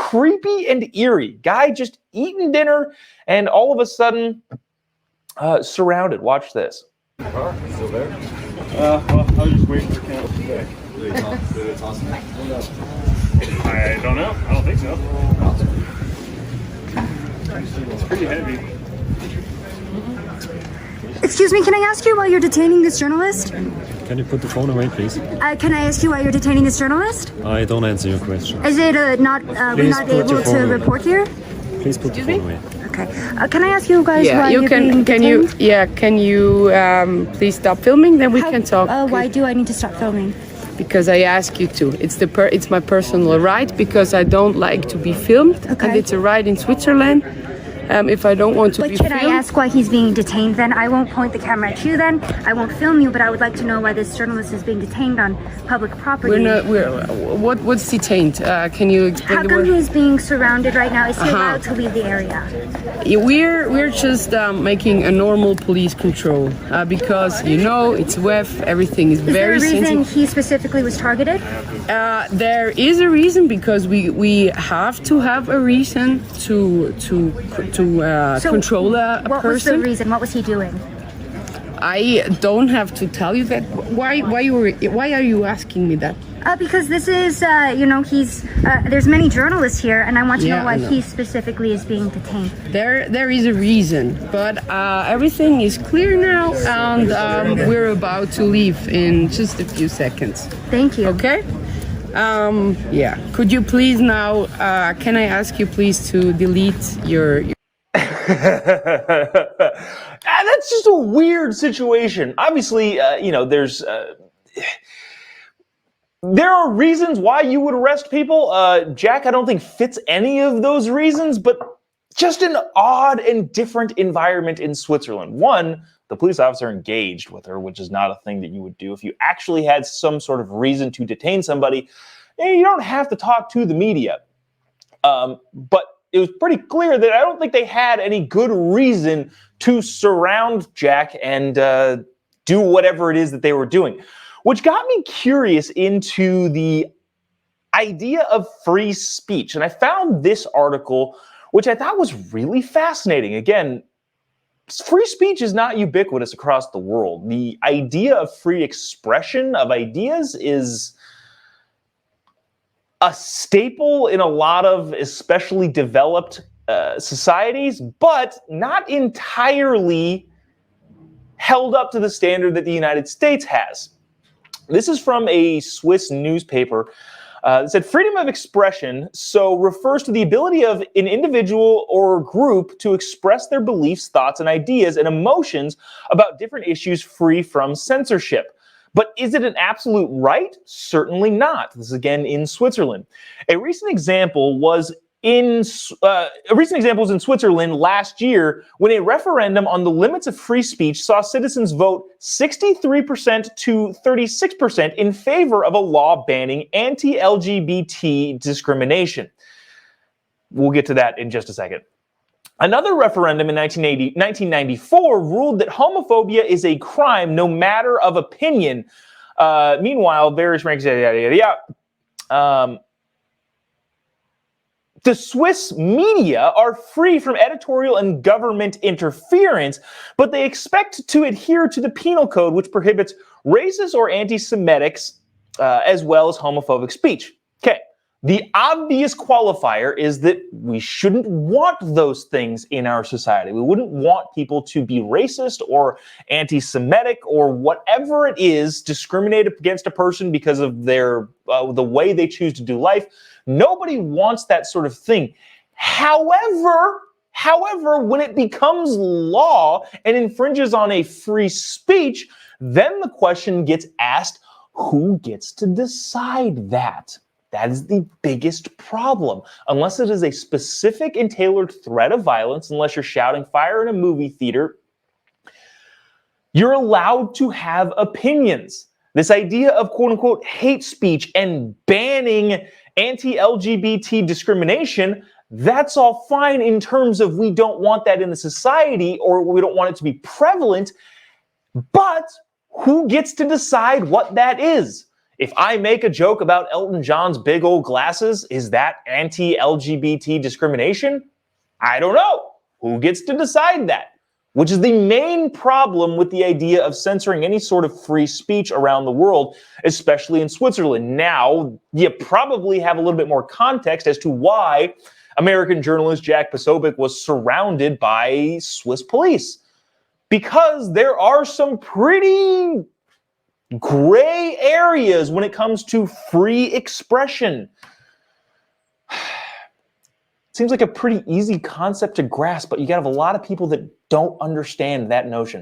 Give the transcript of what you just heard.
creepy and eerie. Guy just eating dinner and all of a sudden surrounded. Watch this. Car still there? Well, I was just waiting for Campbell to back. Did they toss it? I don't know. I don't think so. It's pretty heavy. Excuse me, can I ask you why you're detaining this journalist? Can you put the phone away, please? Can I ask you why you're detaining this journalist? I don't answer your question. Is it we're not able to report here? Please put the phone away. Okay. Can I ask you guys why you're being detained? Can you please stop filming? Then we can talk. Why do I need to stop filming? Because I ask you to. It's my personal right because I don't like to be filmed, and it's a right in Switzerland. If I don't want to be filmed. But can I ask why he's being detained then? I won't point the camera at you then. I won't film you, but I would like to know why this journalist is being detained on public property. What's detained? Can you explain? How come he's being surrounded right now? Is he allowed to leave the area? We're just making a normal police control because it's WEF. Everything is very sensitive. Is there a reason he specifically was targeted? There is a reason because we have to have a reason to control a person. What was the reason? What was he doing? I don't have to tell you that. Why are you asking me that? Because this is, he's. There's many journalists here, and I want to know why he specifically is being detained. There is a reason, but everything is clear now, and we're about to leave in just a few seconds. Thank you. Okay. Could you please now? Can I ask you please to delete your That's just a weird situation. Obviously, there are reasons why you would arrest people. Jack, I don't think fits any of those reasons, but just an odd and different environment in Switzerland. One, the police officer engaged with her, which is not a thing that you would do. If you actually had some sort of reason to detain somebody, you don't have to talk to the media. But it was pretty clear that I don't think they had any good reason to surround Jack and do whatever it is that they were doing, which got me curious into the idea of free speech. And I found this article, which I thought was really fascinating. Again, free speech is not ubiquitous across the world. The idea of free expression of ideas is a staple in a lot of especially developed societies, but not entirely held up to the standard that the United States has. This is from a Swiss newspaper. It said freedom of expression refers to the ability of an individual or group to express their beliefs, thoughts, and ideas and emotions about different issues free from censorship. But is it an absolute right? Certainly not. This is again in Switzerland. A recent example was in Switzerland last year when a referendum on the limits of free speech saw citizens vote 63% to 36% in favor of a law banning anti-LGBT discrimination. We'll get to that in just a second. Another referendum in 1994 ruled that homophobia is a crime no matter of opinion. Meanwhile, various ranks, the Swiss media are free from editorial and government interference, but they expect to adhere to the penal code, which prohibits racist or anti-Semitics as well as homophobic speech. Okay. The obvious qualifier is that we shouldn't want those things in our society. We wouldn't want people to be racist or anti-Semitic or whatever it is, discriminate against a person because of their the way they choose to do life. Nobody wants that sort of thing. However, when it becomes law and infringes on a free speech, then the question gets asked, who gets to decide that? That is the biggest problem. Unless it is a specific and tailored threat of violence, unless you're shouting fire in a movie theater, you're allowed to have opinions. This idea of quote-unquote hate speech and banning anti-LGBT discrimination, that's all fine in terms of we don't want that in the society or we don't want it to be prevalent, but who gets to decide what that is? If I make a joke about Elton John's big old glasses, is that anti-LGBT discrimination? I don't know. Who gets to decide that? Which is the main problem with the idea of censoring any sort of free speech around the world, especially in Switzerland. Now, you probably have a little bit more context as to why American journalist Jack Posobiec was surrounded by Swiss police. Because there are some pretty gray areas when it comes to free expression. Seems like a pretty easy concept to grasp, but you gotta have a lot of people that don't understand that notion.